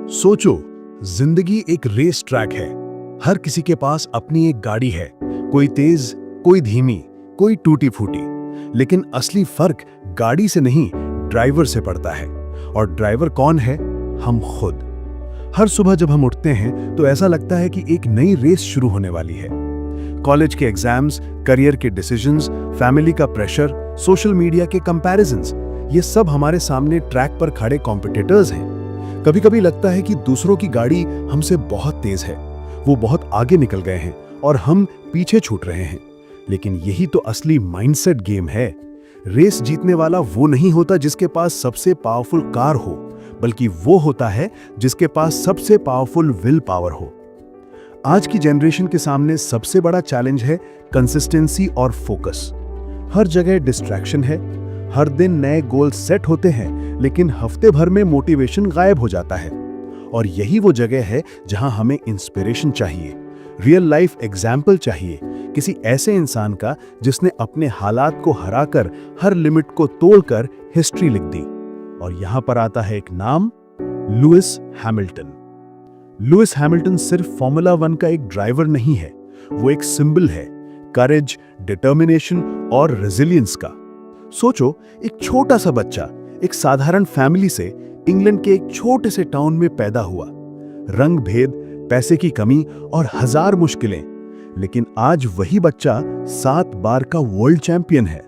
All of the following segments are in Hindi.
सोचो, जिंदगी एक रेस ट्रैक है। हर किसी के पास अपनी एक गाड़ी है, कोई तेज, कोई धीमी, कोई टूटी फूटी। लेकिन असली फर्क गाड़ी से नहीं, ड्राइवर से पड़ता है। और ड्राइवर कौन है? हम खुद। हर सुबह जब हम उठते हैं तो ऐसा लगता है कि एक नई रेस शुरू होने वाली है। कॉलेज के एग्जाम्स, करियर के डिसीजंस, फैमिली का प्रेशर, सोशल मीडिया के कंपैरिजंस, ये सब हमारे सामने ट्रैक पर खड़े कॉम्पिटिटर्स हैं। कभी कभी लगता है कि दूसरों की गाड़ी हमसे बहुत तेज है, वो बहुत आगे निकल गए हैं और हम पीछे छूट रहे हैं। लेकिन यही तो असली माइंडसेट गेम है। रेस जीतने वाला वो नहीं होता जिसके पास सबसे पावरफुल कार हो, बल्कि वो होता है जिसके पास सबसे पावरफुल विल पावर हो। आज की जनरेशन के सामने सबसे बड़ा चैलेंज है कंसिस्टेंसी और फोकस। हर जगह डिस्ट्रैक्शन है, हर दिन नए गोल सेट होते हैं, लेकिन हफ्ते भर में मोटिवेशन गायब हो जाता है। और यही वो जगह है जहां हमें इंस्पिरेशन चाहिए, रियल लाइफ एग्जाम्पल चाहिए, किसी ऐसे इंसान का जिसने अपने हालात को हराकर, हर लिमिट को तोड़कर हिस्ट्री लिख दी। और यहां पर आता है एक नाम, लुइस हैमिल्टन। लुइस हैमिल्टन सिर्फ फॉर्मूला 1 का एक ड्राइवर नहीं है, वो एक सिंबल है करेज, डिटर्मिनेशन और रेजिलियंस का। सोचो, एक छोटा सा बच्चा एक साधारण फैमिली से इंग्लैंड के एक छोटे से टाउन में पैदा हुआ। रंग भेद, पैसे की कमी और हजार मुश्किलें, लेकिन आज वही बच्चा 7 बार का वर्ल्ड चैंपियन है।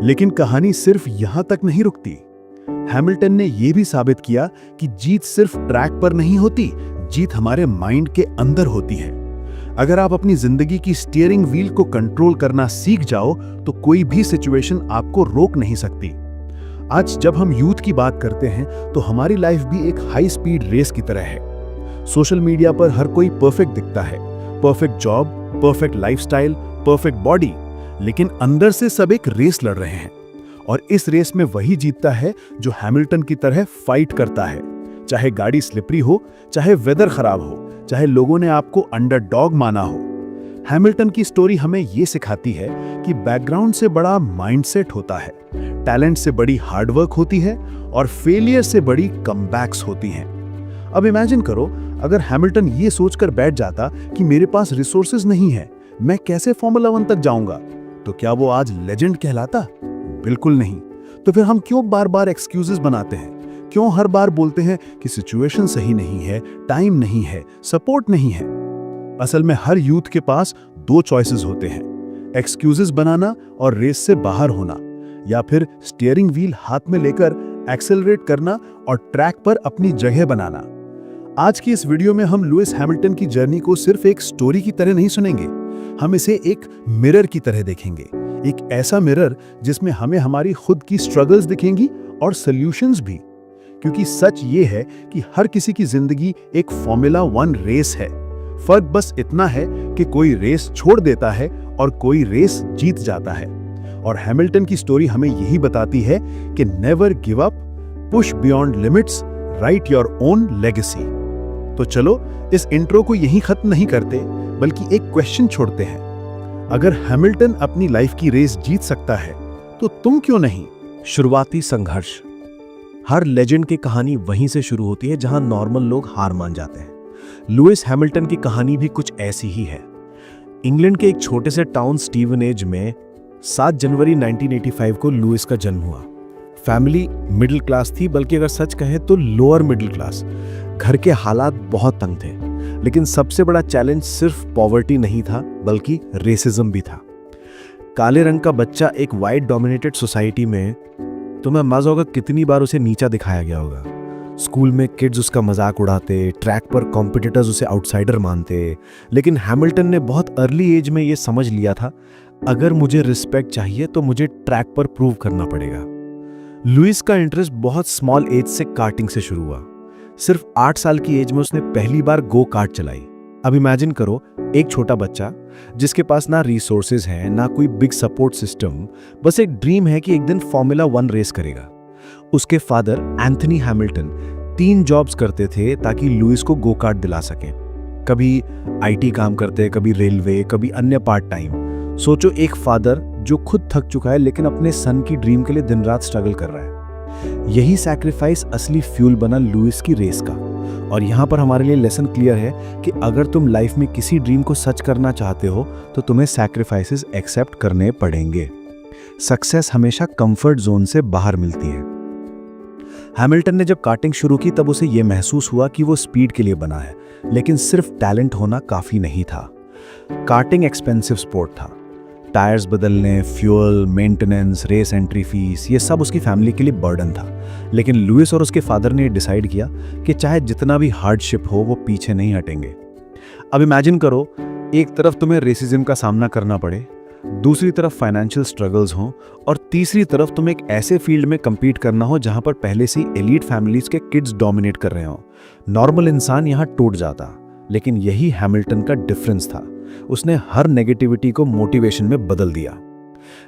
लेकिन कहानी सिर्फ यहां तक नहीं रुकती। हैमिल्टन ने यह भी साबित किया कि जीत सिर्फ ट्रैक पर नहीं होती, जीत हमारे माइंड के अंदर होती है। अगर आप अपनी जिंदगी की स्टीयरिंग व्हील को कंट्रोल करना सीख जाओ तो कोई भी सिचुएशन आपको रोक नहीं सकती। आज जब हम यूथ की बात करते हैं तो हमारी लाइफ भी एक हाई स्पीड रेस की तरह है। सोशल मीडिया पर हर कोई परफेक्ट दिखता है, perfect job, perfect lifestyle, perfect body, लेकिन अंदर से सब एक रेस लड़ रहे हैं। और इस रेस में वही जीतता है जो हैमिल्टन की तरह फाइट करता है। चाहे गाड़ी स्लिपरी हो, चाहे वेदर खराब हो, चाहे लोगों ने आपको अंडरडॉग माना हो। हैमिल्टन की स्टोरी हमें यह सिखाती है कि बैकग्राउंड से बड़ा माइंडसेट होता है, टैलेंट से बड़ी हार्डवर्क होती है और फेलियर से बड़ी कमबैक्स होती हैं। अब इमेजिन करो, अगर हैमिल्टन ये सोचकर बैठ जाता कि मेरे पास रिसोर्सेज नहीं है, मैं कैसे फॉर्मूला 1 तक जाऊंगा, तो क्या वो आज लेजेंड कहलाता? बिल्कुल नहीं। तो फिर हम क्यों बार बार एक्सक्यूजेस बनाते हैं? क्यों हर बार बोलते हैं कि सिचुएशन सही नहीं है, टाइम नहीं है, सपोर्ट नहीं है? असल में हर यूथ के पास 2 चॉइसेस होते हैं, एक्सक्यूजेस बनाना और रेस से बाहर होना, या फिर स्टीयरिंग व्हील हाथ में लेकर एक्सेलरेट करना और ट्रैक पर अपनी जगह बनाना। आज की इस वीडियो में हम लुइस हैमिल्टन की जर्नी को सिर्फ एक स्टोरी की तरह नहीं सुनेंगे, हम इसे एक मिरर की तरह देखेंगे। एक ऐसा मिरर जिसमें हमें हमारी खुद की स्ट्रगल्स दिखेंगी और सॉल्यूशंस भी। क्योंकि सच ये है कि हर किसी की जिंदगी एक फॉर्मूला 1 रेस है। फर्क बस इतना है कि कोई रेस छोड़ देता है और कोई रेस जीत जाता है। और हैमिल्टन की स्टोरी हमें यही बताती है कि never give up, push beyond limits, right your own legacy. तो चलो इस इंट्रो को यहीं खत्म नहीं करते, बल्कि एक क्वेश्चन छोड़ते हैं। अगर हैमिल्टन अपनी लाइफ की रेस जीत सकता है तो तुम क्यों नहीं? शुरुआती संघर्ष। हर लेजेंड की कहानी वहीं से शुरू होती है जहां नॉर्मल लोग हार मान जाते हैं। लुइस हैमिल्टन की कहानी भी कुछ ऐसी ही है। इंग्लैंड के एक छोटे से टाउन स्टीवनेज में 7 जनवरी 1985 को लुइस का जन्म हुआ। फैमिली मिडिल क्लास थी, बल्कि अगर सच कहें तो लोअर मिडिल क्लास। घर के हालात बहुत तंग थे, लेकिन सबसे बड़ा चैलेंज सिर्फ पॉवर्टी नहीं था, बल्कि रेसिज्म भी था। काले रंग का बच्चा एक वाइट डोमिनेटेड सोसाइटी में, तुम्हें मजा होगा कितनी बार उसे नीचा दिखाया गया होगा। स्कूल में किड्स उसका मजाक उड़ाते, ट्रैक पर कॉम्पिटिटर्स उसे आउटसाइडर मानते। लेकिन हैमिल्टन ने बहुत अर्ली एज में यह समझ लिया था, अगर मुझे रिस्पेक्ट चाहिए तो मुझे ट्रैक पर प्रूव करना पड़ेगा। लुइस का इंटरेस्ट बहुत स्मॉल एज से कार्टिंग से शुरू हुआ। सिर्फ 8 साल की एज में उसने पहली बार गो कार्ट चलाई। अब इमेजिन करो, एक छोटा बच्चा जिसके पास ना रिसोर्सेज हैं, ना कोई बिग सपोर्ट सिस्टम, बस एक ड्रीम है कि एक दिन फॉर्मूला 1 रेस करेगा। उसके फादर एंथनी हैमिल्टन 3 जॉब्स करते थे ताकि लुइस को गो कार्ट दिला सकें। कभी आईटी काम करते, कभी रेलवे, कभी अन्य पार्ट टाइम। सोचो, एक फादर जो खुद थक चुका है लेकिन अपने सन की ड्रीम के लिए दिन रात स्ट्रगल कर रहा है। यही सैक्रिफाइस असली फ्यूल बना लुइस की रेस का। और यहाँ पर हमारे लिए लेसन क्लियर है कि अगर तुम लाइफ में किसी ड्रीम को सच करना चाहते हो तो तुम्हें सैक्रिफाइसेस एक्सेप्ट करने पड़ेंगे। सक्सेस हमेशा कंफर्ट जोन से बाहर मिलती है। हैमिल्टन ने जब कार्टिंग शुरू की तब उसे यह महसूस हुआ कि वो स्पीड के लिए बना है, लेकिन सिर्फ टैलेंट होना काफी नहीं था। कार्टिंग एक्सपेंसिव स्पोर्ट था। टायर्स बदलने, fuel, maintenance, race entry fees, ये सब उसकी फैमिली के लिए बर्डन था। लेकिन लुइस और उसके फादर ने डिसाइड किया कि चाहे जितना भी हार्डशिप हो वो पीछे नहीं हटेंगे। अब इमेजिन करो, एक तरफ तुम्हें रेसिज्म का सामना करना पड़े, दूसरी तरफ फाइनेंशियल स्ट्रगल्स हों, और तीसरी तरफ तुम्हें एक ऐसे फील्ड में compete करना हो जहां पर पहले से ही एलीट फैमिलीज के किड्स डोमिनेट कर रहे हों। नॉर्मल इंसान यहां टूट जाता, लेकिन यही हैमिल्टन का डिफरेंस था। उसने हर नेगेटिविटी को मोटिवेशन में बदल दिया।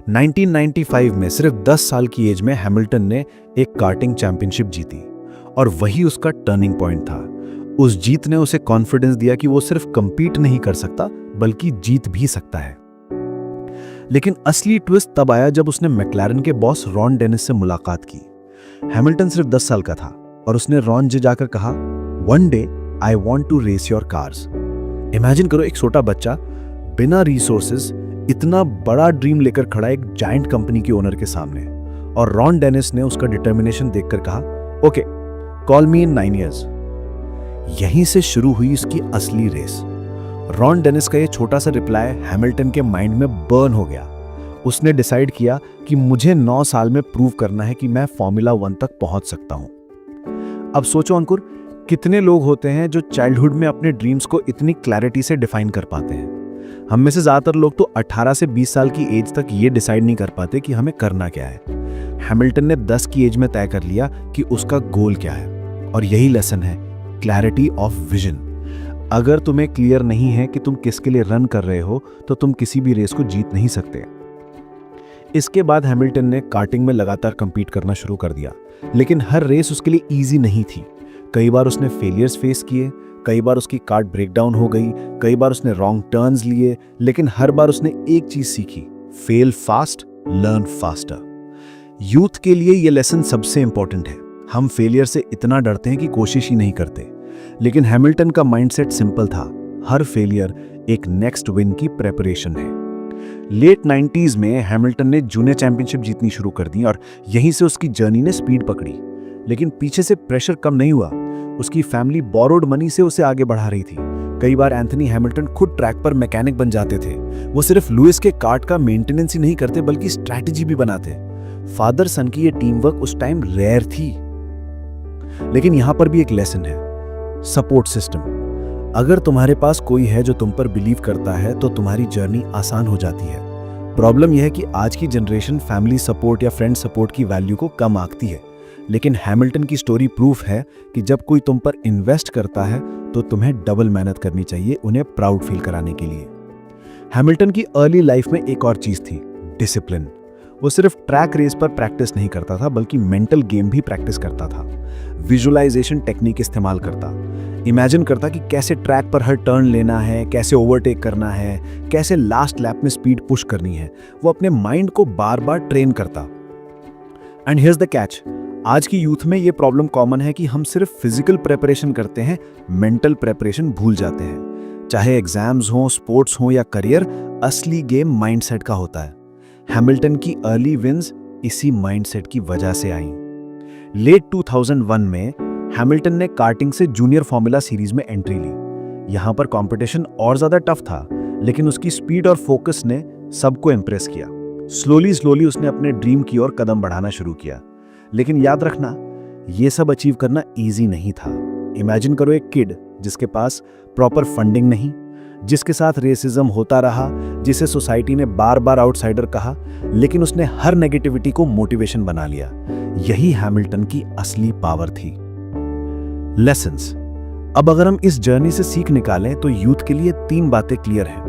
1995 में सिर्फ 10 साल की एज में हैमिल्टन ने एक कार्टिंग चैंपियनशिप जीती, और वही उसका टर्निंग पॉइंट था। उस जीत ने उसे कॉन्फिडेंस दिया कि वो सिर्फ compete नहीं कर सकता बल्कि जीत भी सकता है। लेकिन असली ट्विस्ट तब आया जब उसने मैक्लारेन के बॉस रॉन डेनिस से मुलाकात की। हैमिल्टन सिर्फ 10 साल का था और उसने रॉन से जाकर कहा, "One day I want to race your cars." Imagine करो, एक छोटा बच्चा बिना रिसोर्सेज इतना बड़ा ड्रीम लेकर खड़ा एक जायंट कंपनी के ओनर के सामने, और रॉन डेनिस ने उसका डिटर्मिनेशन देखकर कहा, "ओके, कॉल मी इन 9 years." यहीं से शुरू हुई उसकी असली रेस। रॉन डेनिस का ये छोटा सा रिप्लाई हैमिल्टन के माइंड में बर्न हो गया। उसने डिसाइड किया कि मुझे 9 साल में प्रूव करना है कि मैं फॉर्मूला 1 तक पहुंच सकता हूं। अब सोचो अंकुर, कितने लोग होते हैं जो चाइल्डहुड में अपने ड्रीम्स को इतनी क्लैरिटी से डिफाइन कर पाते हैं। हम में से ज्यादातर लोग तो 18 से 20 साल की एज तक ये डिसाइड नहीं कर पाते कि हमें करना क्या है। हैमिल्टन ने 10 की एज में तय कर लिया कि उसका गोल क्या है, और यही लेसन है, क्लैरिटी ऑफ विजन। अगर तुम्हें क्लियर नहीं है कि तुम किसके लिए रन कर रहे हो तो तुम किसी भी रेस को जीत नहीं सकते। इसके बाद हैमिल्टन ने कार्टिंग में लगातार compete करना शुरू कर दिया, लेकिन हर रेस उसके लिए इजी नहीं थी। कई बार उसने फेलियर्स फेस किए, कई बार उसकी कार्ट ब्रेकडाउन हो गई, कई बार उसने रॉन्ग टर्न्स लिए, लेकिन हर बार उसने एक चीज सीखी, fail fast, learn faster. Youth के लिए यह लेसन सबसे इंपॉर्टेंट है। हम फेलियर से इतना डरते हैं कि कोशिश ही नहीं करते, लेकिन हैमिल्टन का माइंडसेट सिंपल था, हर फेलियर एक नेक्स्ट विन की प्रेपरेशन है। लेट 90s में हैमिल्टन ने जूनियर चैंपियनशिप जीतनी शुरू कर दी, और यहीं से उसकी जर्नी ने स्पीड पकड़ी। लेकिन पीछे से प्रेशर कम नहीं हुआ। उसकी फैमिली बोरोड मनी से उसे आगे बढ़ा रही थी। कई बार एंथनी हैमिल्टन खुद ट्रैक पर मैकेनिक बन जाते थे। वो सिर्फ लुइस के कार्ट का मेंटेनेंस ही नहीं करते बल्कि स्ट्रैटेजी भी बनाते। फादर सन की ये टीम वर्क उस टाइम रेयर थी। लेकिन यहां पर भी एक लेसन है, सपोर्ट सिस्टम। अगर तुम्हारे पास कोई है जो तुम पर बिलीव करता है तो तुम्हारी जर्नी आसान हो जाती है। प्रॉब्लम यह है कि आज की जनरेशन फैमिली सपोर्ट या फ्रेंड सपोर्ट की वैल्यू को कम आंकती है, लेकिन हैमिल्टन की स्टोरी प्रूफ है कि जब कोई तुम पर इन्वेस्ट करता है तो तुम्हें डबल मेहनत करनी चाहिए उन्हें प्राउड फील कराने के लिए। हैमिल्टन की अर्ली लाइफ में एक और चीज थी, डिसिप्लिन। वो सिर्फ ट्रैक रेस पर प्रैक्टिस नहीं करता था बल्कि मेंटल गेम भी प्रैक्टिस करता था। विजुअलाइजेशन टेक्निक इस्तेमाल करता, इमेजिन करता कि कैसे ट्रैक पर हर टर्न लेना है, कैसे ओवरटेक करना है, कैसे लास्ट लैप में स्पीड पुश करनी है। वो अपने माइंड को बार बार ट्रेन करता। एंड हियर्स द कैच, आज की यूथ में ये प्रॉब्लम कॉमन है कि हम सिर्फ फिजिकल प्रेपरेशन करते हैं, मेंटल प्रेपरेशन भूल जाते हैं। चाहे एग्जाम्स हो, स्पोर्ट्स हो या करियर, असली गेम माइंडसेट का होता है। हैमिल्टन की अर्ली विन्स इसी माइंडसेट की वजह से आई। लेट 2001 में हैमिल्टन ने कार्टिंग से जूनियर फॉर्मूला सीरीज में एंट्री ली। यहां पर कंपटीशन और ज्यादा टफ था, लेकिन उसकी स्पीड और फोकस ने सबको इंप्रेस किया। स्लोली उसने अपने ड्रीम की ओर कदम बढ़ाना शुरू किया। लेकिन याद रखना, यह सब अचीव करना इजी नहीं था। इमेजिन करो एक किड जिसके पास प्रॉपर फंडिंग नहीं, जिसके साथ रेसिज्म होता रहा, जिसे सोसाइटी ने बार बार आउटसाइडर कहा, लेकिन उसने हर नेगेटिविटी को मोटिवेशन बना लिया। यही हैमिल्टन की असली पावर थी। लेसन्स। अब अगर हम इस जर्नी से सीख निकालें तो यूथ के लिए 3 बातें क्लियर हैं।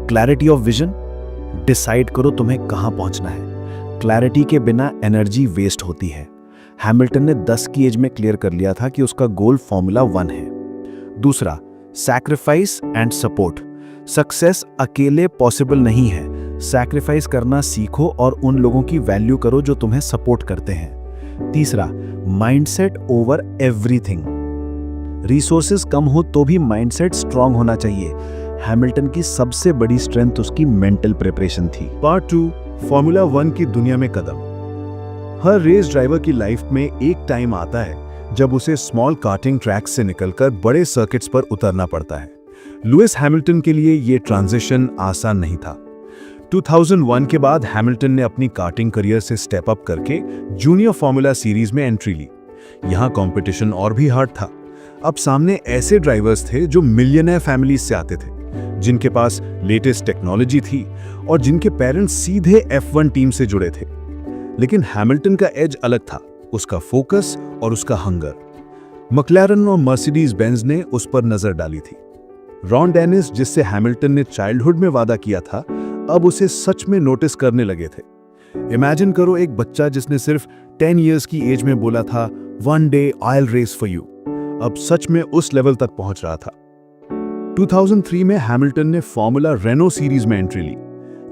क्लैरिटी ऑफ विजन, डिसाइड करो तुम्हें कहां पहुंचना है। क्लैरिटी के बिना एनर्जी वेस्ट होती है। हैमिल्टन ने 10 की एज में क्लियर कर लिया था कि उसका गोल फॉर्मूला 1 है। दूसरा, सैक्रिफाइस एंड सपोर्ट। सक्सेस अकेले पॉसिबल नहीं है, सैक्रिफाइस करना सीखो और उन लोगों की वैल्यू करो जो तुम्हें सपोर्ट करते हैं। तीसरा, माइंडसेट ओवर एवरीथिंग। रिसोर्सेज कम हो तो भी माइंडसेट स्ट्रांग होना चाहिए। हैमिल्टन की सबसे बड़ी स्ट्रेंथ उसकी मेंटल प्रिपरेशन थी। पार्ट 2, फॉर्मूला 1 की दुनिया में कदम। हर रेस ड्राइवर की लाइफ में एक टाइम आता है जब उसे स्मॉल कार्टिंग ट्रैक्स से निकलकर बड़े सर्किट्स पर उतरना पड़ता है। लुइस हैमिल्टन के लिए ये ट्रांजिशन आसान नहीं था। 2001 के बाद हैमिल्टन ने अपनी कार्टिंग करियर से स्टेप अप करके जूनियर फॉर्मूला सीरीज में एंट्री ली। यहाँ कंपटीशन और भी हार्ड था। अब सामने ऐसे ड्राइवर्स थे जो मिलियनेयर फैमिलीज से आते थे, जिनके पास लेटेस्ट टेक्नोलॉजी थी और जिनके पेरेंट्स सीधे F1 टीम से जुड़े थे। लेकिन हैमिल्टन का एज अलग था, उसका फोकस और उसका हंगर। मैक्लारेन और मर्सिडीज बेंज ने उस पर नजर डाली थी। रॉन डेनिस, जिससे हैमिल्टन ने चाइल्डहुड में वादा किया था, अब उसे सच में नोटिस करने लगे थे। इमेजिन करो एक बच्चा जिसने सिर्फ 10 इयर्स की एज में बोला था, "One day I'll race for you", अब सच में उस लेवल तक पहुंच रहा था। 2003 में हैमिल्टन ने फॉर्मूला रेनो सीरीज में एंट्री ली।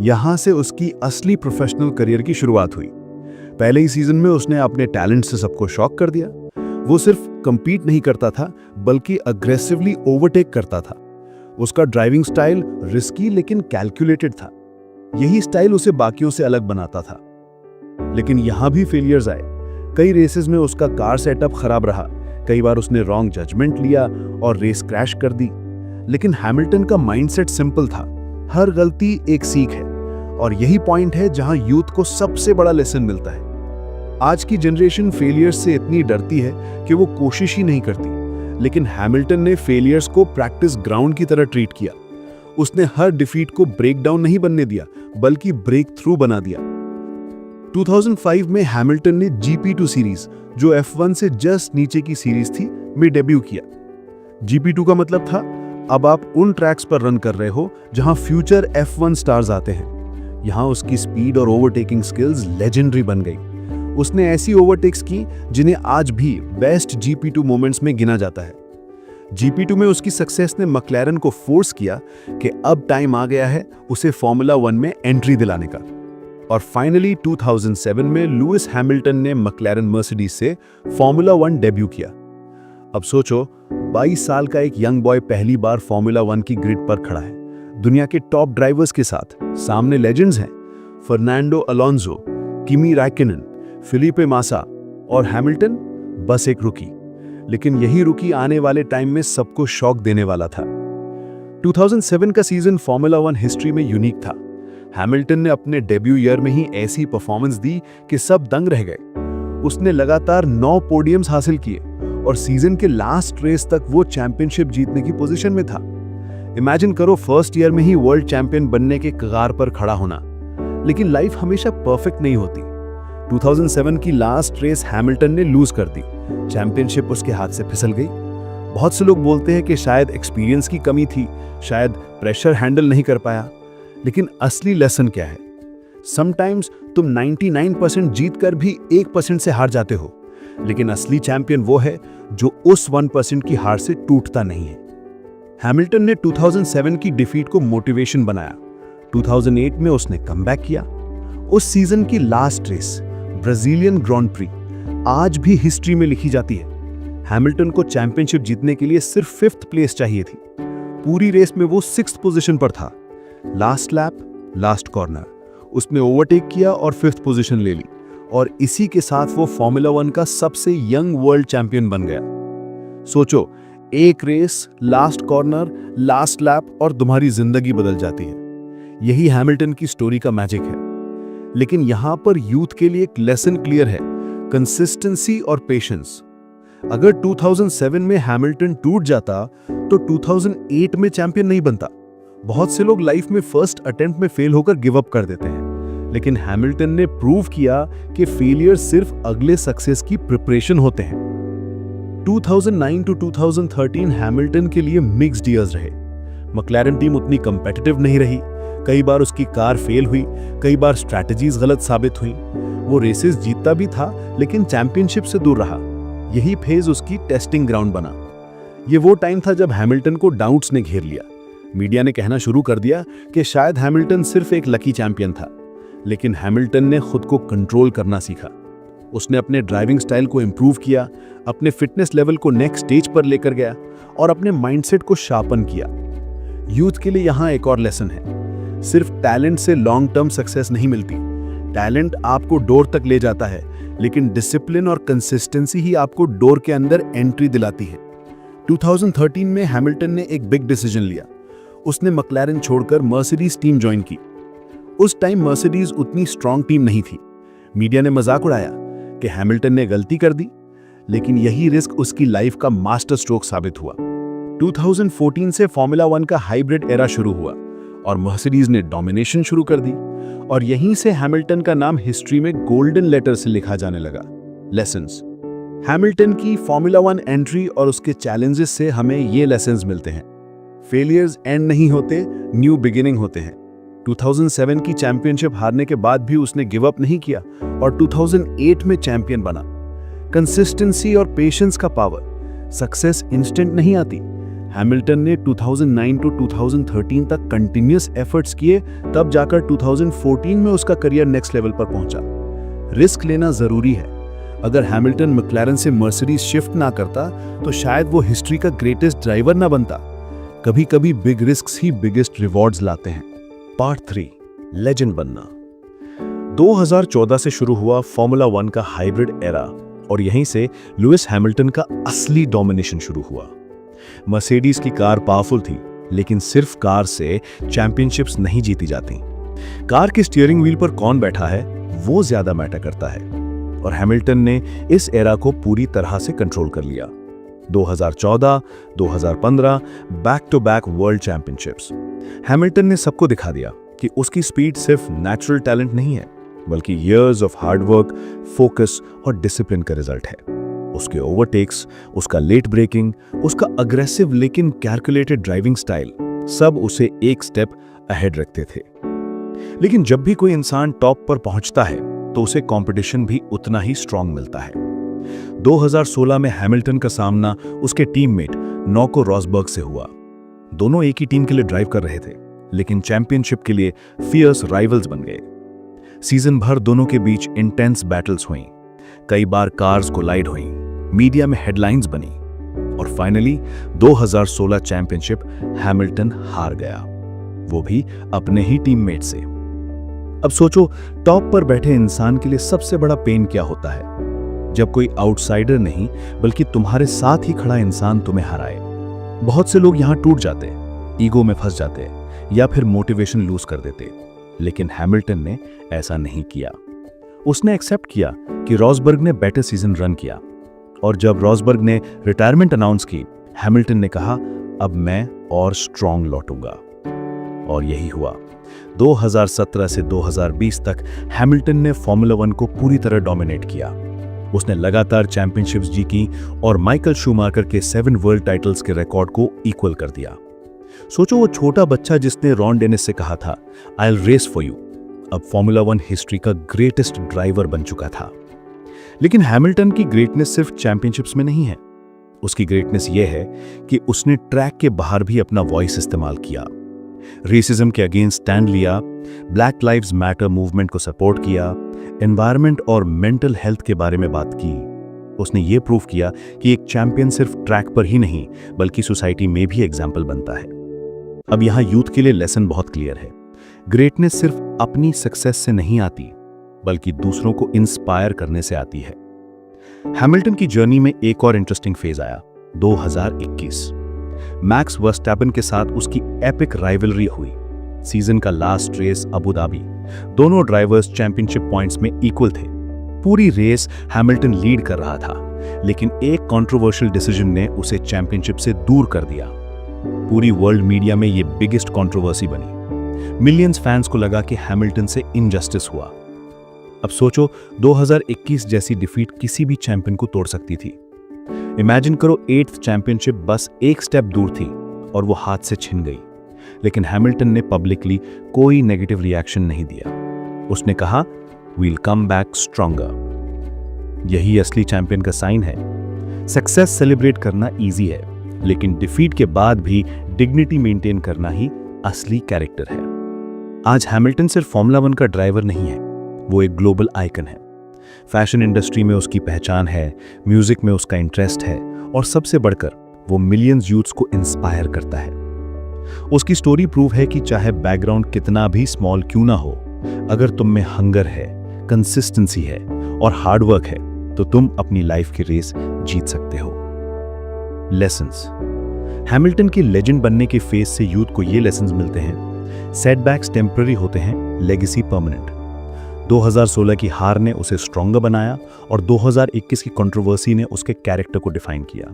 यहां से उसकी असली प्रोफेशनल करियर की शुरुआत हुई। पहले ही सीजन में उसने अपने टैलेंट से सबको शॉक कर दिया। वो सिर्फ कंपीट नहीं करता था, बल्कि अग्रेसिवली ओवरटेक करता था। उसका ड्राइविंग स्टाइल रिस्की लेकिन कैलकुलेटेड था। यही स्टाइल उसे बाकियों से अलग बनाता था। लेकिन यहां भी फेलियर्स आए। कई रेसेस में उसका कार सेटअप खराब रहा, कई बार उसने रॉन्ग जजमेंट लिया और रेस क्रैश कर दी। लेकिन हैमिल्टन का माइंडसेट सिंपल था, हर गलती एक सीख है। और यही पॉइंट है जहां यूथ को सबसे बड़ा लेसन मिलता है। आज की जनरेशन फेलियर्स से इतनी डरती है कि वो कोशिश ही नहीं करती, लेकिन हैमिल्टन ने फेलियर्स को प्रैक्टिस ग्राउंड की तरह ट्रीट किया। उसने हर डिफीट को ब्रेक डाउन नहीं बनने दिया, बल्कि ब्रेक थ्रू बना दिया। 2005 में हैमिल्टन ने GP2 सीरीज, जो F1 से जस्ट नीचे की सीरीज थी, में डेब्यू किया। GP2 का मतलब था अब आप उन ट्रैक्स पर रन कर रहे हो जहां फ्यूचर F1 स्टार्स आते हैं। यहां उसकी स्पीड और ओवरटेकिंग स्किल्स लेजेंडरी बन गई। उसने ऐसी ओवरटेक्स की जिन्हें आज भी बेस्ट GP2 मोमेंट्स में गिना जाता है। GP2 में उसकी सक्सेस ने मैक्लारेन को फोर्स किया कि अब टाइम आ गया है उसे फॉर्मूला 1 में एंट्री दिलाने का। और फाइनली 2007 में लुइस हैमिल्टन ने मैक्लारेन मर्सिडीज से फॉर्मूला 1 डेब्यू किया। अब सोचो, 22 साल का एक यंग बॉय पहली बार फॉर्मूला 1 की ग्रिड पर खड़ा है, दुनिया के टॉप ड्राइवर्स के साथ। सामने लेजेंड्स हैं, फर्नांडो अलोंसो, किमी रैइकोनेन, फिलिपे मासा, और हैमिल्टन बस एक रुकी। लेकिन यही रुकी आने वाले टाइम में सबको शॉक देने वाला था। 2007 का सीजन फॉर्मूला 1 हिस्ट्री में यूनिक था। हैमिल्टन ने अपने डेब्यू ईयर में ही ऐसी परफॉर्मेंस दी कि सब दंग रह गए। उसने लगातार 9 पोडियम्स हासिल किए और सीजन के लास्ट रेस तक वो चैंपियनशिप जीतने की पोजीशन में था। इमेजिन करो, फर्स्ट ईयर में ही वर्ल्ड चैंपियन बनने के कगार पर खड़ा होना। लेकिन लाइफ हमेशा परफेक्ट नहीं होती। 2007 की लास्ट रेस हैमिल्टन ने लूज कर दी, चैंपियनशिप उसके हाथ से फिसल गई। बहुत से लोग बोलते हैं कि शायद एक्सपीरियंस की कमी थी, शायद प्रेशर हैंडल नहीं कर पाया। लेकिन असली लेसन क्या है? समटाइम्स तुम 99% जीत कर भी 1% से हार जाते हो, लेकिन असली चैंपियन वो है जो उस 1% की हार से टूटता नहीं है। हैमिल्टन ने 2007 की डिफीट को मोटिवेशन बनाया। 2008 में उसने कमबैक किया। उस सीजन की last race, Brazilian Grand Prix, आज भी हिस्ट्री में लिखी जाती है। हैमिल्टन को चैंपियनशिप जीतने के लिए सिर्फ 5th प्लेस चाहिए थी। पूरी रेस में वो 6th पोजीशन पर था। लास्ट लैप, लास्ट कॉर्नर, उसने ओवरटेक किया और 5th पोजीशन ले ली, और इसी के साथ वो फॉर्मूला 1 का सबसे यंग वर्ल्ड चैंपियन बन गया। सोचो, एक race, last corner, last lap, और तुम्हारी जिंदगी बदल जाती है। यही हैमिल्टन की स्टोरी का मैजिक है। लेकिन यहां पर यूथ के लिए एक लेसन क्लियर है, कंसिस्टेंसी और पेशेंस। अगर 2007 में हैमिल्टन टूट जाता तो 2008 में चैंपियन नहीं बनता। बहुत से लोग लाइफ में फर्स्ट अटेम्प्ट में फेल होकर गिव अप कर देते हैं, लेकिन हैमिल्टन ने प्रूव किया कि फेलियर सिर्फ अगले सक्सेस की प्रिपरेशन होते हैं। 2009 टू 2013 हैमिल्टन के लिए मिक्स्ड ईयर्स रहे। मैक्लारेन टीम उतनी कंपेटिटिव नहीं रही, कई बार उसकी कार फेल हुई, कई बार स्ट्रैटेजीज गलत साबित हुई। वो रेसेस जीतता भी था, लेकिन चैंपियनशिप से दूर रहा। यही फेज उसकी टेस्टिंग ग्राउंड बना। ये वो टाइम था जब हैमिल्टन को डाउट्स ने घेर लिया। मीडिया ने कहना शुरू कर दिया कि शायद हैमिल्टन सिर्फ एक लकी चैंपियन था, लेकिन हैमिल्टन ने खुद को कंट्रोल करना सीखा। उसने अपने ड्राइविंग स्टाइल को इम्प्रूव किया, अपने फिटनेस लेवल को नेक्स्ट स्टेज पर लेकर गया और अपने माइंडसेट को शार्पन किया। यूथ के लिए यहाँ एक और लेसन है, सिर्फ टैलेंट से लॉन्ग टर्म सक्सेस नहीं मिलती। टैलेंट आपको डोर तक ले जाता है, लेकिन डिसिप्लिन और कंसिस्टेंसी ही आपको डोर के अंदर एंट्री दिलाती है। 2013 में हैमिल्टन ने एक बिग डिसीजन लिया। उसने मैक्लारेन छोड़कर मर्सिडीज टीम ज्वाइन की। उस टाइम मर्सिडीज उतनी स्ट्रांग टीम नहीं थी। मीडिया ने मजाक उड़ाया कि हैमिल्टन ने गलती कर दी, लेकिन यही रिस्क उसकी लाइफ का मास्टर स्ट्रोक साबित हुआ। 2014 से फॉर्मूला 1 का हाइब्रिड एरा शुरू हुआ और मर्सिडीज ने डोमिनेशन शुरू कर दी, और यहीं से हैमिल्टन का नाम हिस्ट्री में गोल्डन लेटर से लिखा जाने लगा। लेसन्स। हैमिल्टन की फॉर्मूला 1 एंट्री और उसके चैलेंजेस से हमें ये लेसन्स मिलते हैं। फेलियर्स एंड नहीं होते, न्यू बिगिनिंग होते हैं। 2007 की चैंपियनशिप हारने के बाद भी उसने गिव अप नहीं किया और 2008 में चैंपियन बना। कंसिस्टेंसी और पेशेंस का पावर। सक्सेस इंस्टेंट नहीं आती। हैमिल्टन ने 2009 टू 2013 तक कंटिन्यूअस एफर्ट्स किए, तब जाकर 2014 में उसका करियर नेक्स्ट लेवल पर पहुंचा। रिस्क लेना जरूरी है। अगर हैमिल्टन मैक्लारेन से मर्सिडीज शिफ्ट ना करता तो शायद वो हिस्ट्री का ग्रेटेस्ट ड्राइवर ना बनता। कभी कभी बिग रिस्क्स ही बिगेस्ट रिवॉर्ड्स लाते हैं। पार्ट 3, लेजेंड बनना। 2014 से शुरू हुआ फॉर्मूला 1 का हाइब्रिड एरा और यहीं से लुइस हैमिल्टन का असली डोमिनेशन शुरू हुआ। मर्सिडीज की कार पावरफुल थी, लेकिन सिर्फ कार से चैंपियनशिप्स नहीं जीती जाती। कार के स्टीयरिंग व्हील पर कौन बैठा है वो ज्यादा मैटर करता है, और हैमिल्टन ने इस एरा को पूरी तरह से कंट्रोल कर लिया। 2014, 2015 back to back world championships. Hamilton ने सबको दिखा दिया कि उसकी स्पीड सिर्फ नेचुरल टैलेंट नहीं है, बल्कि years of hard work, focus और डिसिप्लिन का रिजल्ट है। उसके ओवरटेक्स, उसका लेट ब्रेकिंग, उसका अग्रेसिव लेकिन कैलकुलेटेड ड्राइविंग स्टाइल, सब उसे एक स्टेप अहेड रखते थे। लेकिन जब भी कोई इंसान टॉप पर पहुंचता है तो उसे कंपटीशन भी उतना ही स्ट्रांग मिलता है। 2016 में हैमिल्टन का सामना उसके टीममेट नोको रॉसबर्ग से हुआ। दोनों एक ही टीम के लिए ड्राइव कर रहे थे, लेकिन चैंपियनशिप के लिए फियर्स राइवल्स बन गए। सीजन भर दोनों के बीच इंटेंस बैटल्स हुई, कई बार कार्स कोलाइड हुई, मीडिया में हेडलाइंस बनी, और फाइनली 2016 चैंपियनशिप हैमिल्टन हार गया, वो भी अपने ही टीममेट से। अब सोचो, टॉप पर बैठे इंसान के लिए सबसे बड़ा पेन क्या होता है? जब कोई आउटसाइडर नहीं बल्कि तुम्हारे साथ ही खड़ा इंसान तुम्हें हराए। बहुत से लोग यहां टूट जाते, ईगो में फंस जाते या फिर मोटिवेशन लूज कर देते, लेकिन हैमिल्टन ने ऐसा नहीं किया। उसने एक्सेप्ट किया कि रॉसबर्ग ने बेटर सीजन रन किया, और जब रॉसबर्ग ने रिटायरमेंट अनाउंस की, हैमिल्टन ने कहा, अब मैं और स्ट्रांग लौटूंगा। और यही हुआ। 2017 से 2020 तक हैमिल्टन ने फॉर्मूला 1 को पूरी तरह डोमिनेट किया। उसने लगातार चैंपियनशिप्स जीती और माइकल शूमाकर के 7 वर्ल्ड टाइटल्स के रिकॉर्ड को इक्वल कर दिया। सोचो, वो छोटा बच्चा जिसने रॉन डेनिस से कहा था, I will race for you, अब फॉर्मूला 1 हिस्ट्री का ग्रेटेस्ट ड्राइवर बन चुका था। लेकिन हैमिल्टन की ग्रेटनेस सिर्फ चैंपियनशिप्स में नहीं है। उसकी ग्रेटनेस यह है कि उसने ट्रैक के बाहर भी अपना वॉइस इस्तेमाल किया, रेसिज्म के अगेंस्ट स्टैंड लिया, ब्लैक लाइव्स मैटर मूवमेंट को सपोर्ट किया, एनवायरनमेंट और मेंटल हेल्थ के बारे में बात की। उसने ये प्रूव किया कि एक चैंपियन सिर्फ ट्रैक पर ही नहीं बल्कि सोसाइटी में भी एग्जाम्पल बनता है। अब यहां यूथ के लिए लेसन बहुत क्लियर है। ग्रेटनेस सिर्फ अपनी सक्सेस से नहीं आती, बल्कि दूसरों को इंस्पायर करने से आती है। हैमिल्टन की जर्नी में एक और इंटरेस्टिंग फेज आया, 2021। मैक्स वर्स्टैपेन के साथ उसकी एपिक राइवलरी हुई। सीजन का लास्ट रेस अबू धाबी, दोनों ड्राइवर्स चैंपियनशिप पॉइंट्स में इक्वल थे। पूरी रेस हैमिल्टन लीड कर रहा था, लेकिन एक कंट्रोवर्शियल डिसीजन ने उसे चैंपियनशिप से दूर कर दिया। पूरी वर्ल्ड मीडिया में यह बिगेस्ट कंट्रोवर्सी बनी। मिलियंस फैंस को लगा कि हैमिल्टन से इनजस्टिस हुआ। अब सोचो, 2021 जैसी डिफीट किसी भी चैंपियन को तोड़ सकती थी। इमेजिन करो, 8th चैंपियनशिप बस एक स्टेप दूर थी और वो हाथ से छिन गई। लेकिन हैमिल्टन ने पब्लिकली कोई नेगेटिव रिएक्शन नहीं दिया। उसने कहा, वील कम बैक स्ट्रॉन्गर। यही असली चैंपियन का साइन है। सक्सेस सेलिब्रेट करना इजी है, लेकिन डिफीट के बाद भी डिग्निटी मेंटेन करना ही असली कैरेक्टर है। आज हैमिल्टन सिर्फ फॉर्मूला 1 का ड्राइवर नहीं है, वो एक ग्लोबल आइकन है। फैशन इंडस्ट्री में उसकी पहचान है, म्यूजिक में उसका इंटरेस्ट है और सबसे बढ़कर वो मिलियंस यूथ्स को इंस्पायर करता है। उसकी स्टोरी प्रूव है कि चाहे बैकग्राउंड कितना भी स्मॉल क्यों ना हो, अगर तुम में हंगर है, कंसिस्टेंसी है और हार्डवर्क है तो तुम अपनी लाइफ की रेस जीत सकते हो। लेसन्स। हैमिल्टन की लेजेंड बनने के फेज से यूथ को ये लेसन्स मिलते हैं। सेटबैक्स टेम्पररी होते हैं, लेगेसी परमानेंट। 2016 की हार ने उसे स्ट्रॉन्गर बनाया और 2021 की कंट्रोवर्सी ने उसके कैरेक्टर को डिफाइन किया।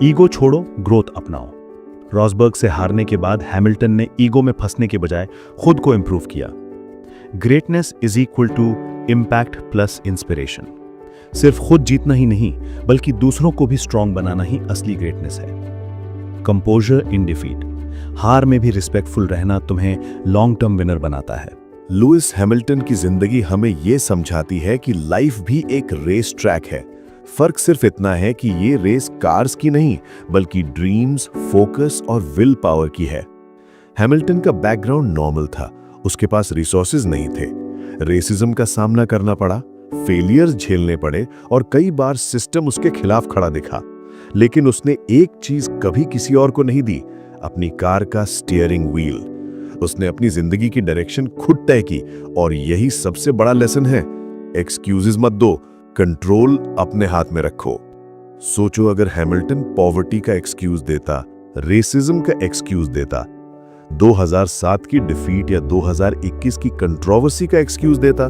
ईगो छोड़ो, ग्रोथ अपनाओ। रॉसबर्ग से हारने के बाद हैमिल्टन ने ईगो में फंसने के बजाय खुद को इंप्रूव किया। Greatness is equal to impact plus inspiration. सिर्फ खुद जीतना ही नहीं बल्कि दूसरों को भी स्ट्रांग बनाना ही असली ग्रेटनेस है। कंपोजर इन डिफीट। हार में भी रिस्पेक्टफुल रहना तुम्हें लॉन्ग टर्म विनर बनाता है। लुइस हैमिल्टन की जिंदगी हमें ये समझाती है कि लाइफ भी एक रेस ट्रैक है। फर्क सिर्फ इतना है कि ये रेस कार्स की नहीं बल्कि ड्रीम्स, फोकस और विल पावर की है। हैमिल्टन का बैकग्राउंड नॉर्मल था, उसके पास रिसोर्सेज नहीं थे। रेसिज्म का सामना करना पड़ा, फेलियर्स झेलने पड़े और कई बार सिस्टम उसके खिलाफ खड़ा दिखा। लेकिन उसने एक चीज कभी किसी और को नहीं दी, अपनी कार का स्टीयरिंग व्हील। उसने अपनी जिंदगी की डायरेक्शन खुद तय की और यही सबसे बड़ा लेसन है। एक्सक्यूजेस मत दो, कंट्रोल अपने हाथ में रखो। सोचो अगर हैमिल्टन पॉवर्टी का एक्सक्यूज देता, रेसिज्म का एक्सक्यूज देता, 2007 की डिफीट या 2021 की कंट्रोवर्सी का एक्सक्यूज देता,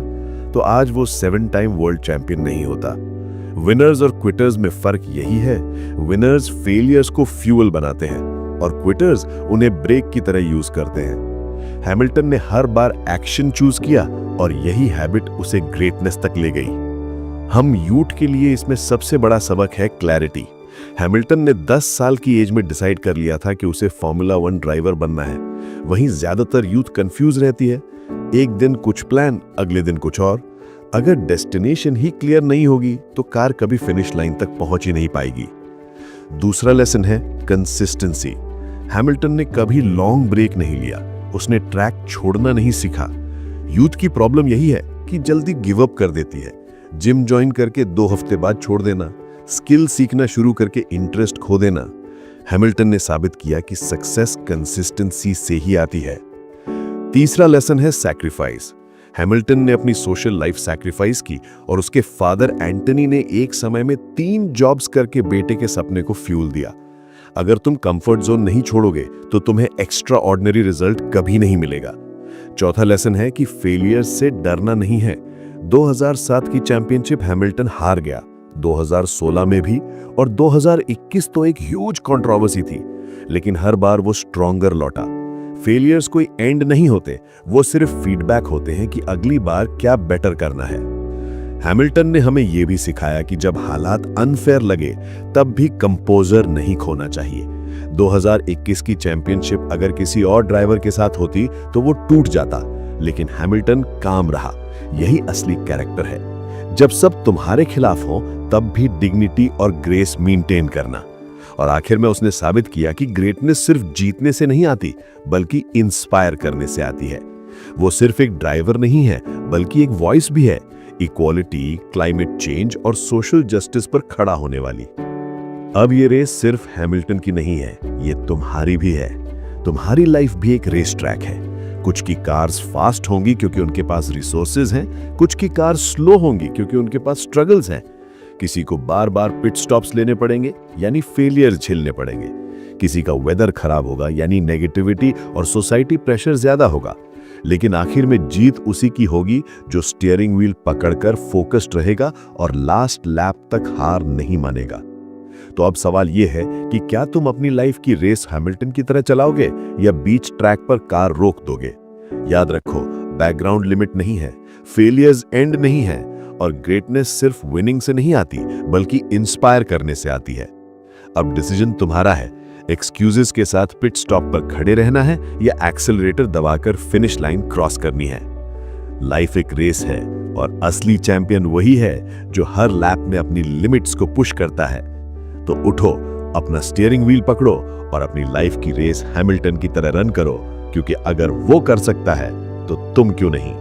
तो आज वो 7 टाइम वर्ल्ड चैंपियन नहीं होता। विनर्स और क्विटर्स में फर्क यही है, विनर्स फेलियर्स को फ्यूल बनाते हैं और क्विटर्स उन्हें ब्रेक की तरह यूज करते हैं। हैमिल्टन ने हर बार एक्शन चूज किया और यही हैबिट उसे ग्रेटनेस तक ले गई। हम यूथ के लिए इसमें सबसे बड़ा सबक है क्लैरिटी। हैमिल्टन ने 10 साल की एज में डिसाइड कर लिया था कि उसे फॉर्मूला 1 ड्राइवर बनना है। वहीं ज्यादातर यूथ कंफ्यूज रहती है, एक दिन कुछ प्लान, अगले दिन कुछ और। अगर डेस्टिनेशन ही क्लियर नहीं होगी तो कार कभी फिनिश लाइन तक पहुंच ही नहीं पाएगी। दूसरा लेसन है कंसिस्टेंसी। हैमिल्टन ने कभी लॉन्ग ब्रेक नहीं लिया, उसने ट्रैक छोड़ना नहीं सीखा। यूथ की प्रॉब्लम यही है कि जल्दी गिव अप कर देती है। जिम ज्वाइन करके 2 हफ्ते बाद छोड़ देना, स्किल सीखना शुरू करके इंटरेस्ट खो देना। हैमिल्टन ने साबित किया कि सक्सेस कंसिस्टेंसी से ही आती है। तीसरा लेसन है सैक्रिफाइस। हैमिल्टन ने अपनी सोशल लाइफ सैक्रिफाइस की और उसके फादर एंटनी ने एक समय में 3 जॉब्स करके बेटे के सपने को फ्यूल दिया। अगर तुम कंफर्ट जोन नहीं छोड़ोगे तो तुम्हें एक्स्ट्रा ऑर्डिनरी रिजल्ट कभी नहीं मिलेगा। चौथा लेसन है कि फेलियर से डरना नहीं है। 2007 की चैंपियनशिप हैमिल्टन हार गया, 2016 में भी, और 2021 तो एक ह्यूज कंट्रोवर्सी थी, लेकिन हर बार वो स्ट्रॉन्गर लौटा। फेलियर्स कोई एंड नहीं होते, वो सिर्फ फीडबैक होते हैं कि अगली बार क्या बेटर करना है। हैमिल्टन ने हमें यह भी सिखाया कि जब हालात अनफेयर लगे तब भी कंपोजर नहीं खोना चाहिए। 2021 की चैंपियनशिप अगर किसी और ड्राइवर के साथ होती तो वो टूट जाता, लेकिन हैमिल्टन काम रहा। यही असली कैरेक्टर है। जब सब तुम्हारे खिलाफ हो तब भी डिग्निटी और ग्रेस मेंटेन करना। और आखिर में उसने साबित किया कि ग्रेटनेस सिर्फ जीतने से नहीं आती बल्कि इंस्पायर करने से आती है। वो सिर्फ एक ड्राइवर नहीं है बल्कि एक वॉइस भी है, इक्वालिटी, क्लाइमेट चेंज और सोशल जस्टिस पर खड़ा होने वाली। अब ये रेस सिर्फ हैमिल्टन की नहीं है, ये तुम्हारी भी है। तुम्हारी लाइफ भी एक रेस ट्रैक है। कुछ की कार्स फास्ट होंगी क्योंकि उनके पास रिसोर्सेज हैं, कुछ की कार्स स्लो होंगी क्योंकि उनके पास स्ट्रगल्स हैं। किसी को बार बार पिट स्टॉप्स लेने पड़ेंगे यानी फेलियर झेलने पड़ेंगे। किसी का वेदर खराब होगा यानी नेगेटिविटी और सोसाइटी प्रेशर ज्यादा होगा। लेकिन आखिर में जीत उसी की होगी जो स्टीयरिंग व्हील पकड़कर फोकस्ड रहेगा और लास्ट लैप तक हार नहीं मानेगा। तो अब सवाल यह है कि क्या तुम अपनी लाइफ की रेस हैमिल्टन की तरह चलाओगे या बीच ट्रैक पर कार रोक दोगे? याद रखो, बैकग्राउंड लिमिट नहीं है, फेलियर्स एंड नहीं है और ग्रेटनेस सिर्फ विनिंग से नहीं आती बल्कि इंस्पायर करने से आती है। अब डिसीजन तुम्हारा है, एक्सक्यूजेस के साथ पिट स्टॉप पर खड़े रहना है या एक्सेलरेटर दबाकर फिनिश लाइन क्रॉस करनी है। लाइफ एक रेस है और असली चैंपियन वही है जो हर लैप में अपनी लिमिट्स को पुश करता है। तो उठो, अपना स्टीयरिंग व्हील पकड़ो और अपनी लाइफ की रेस हैमिल्टन की तरह रन करो, क्योंकि अगर वो कर सकता है तो तुम क्यों नहीं।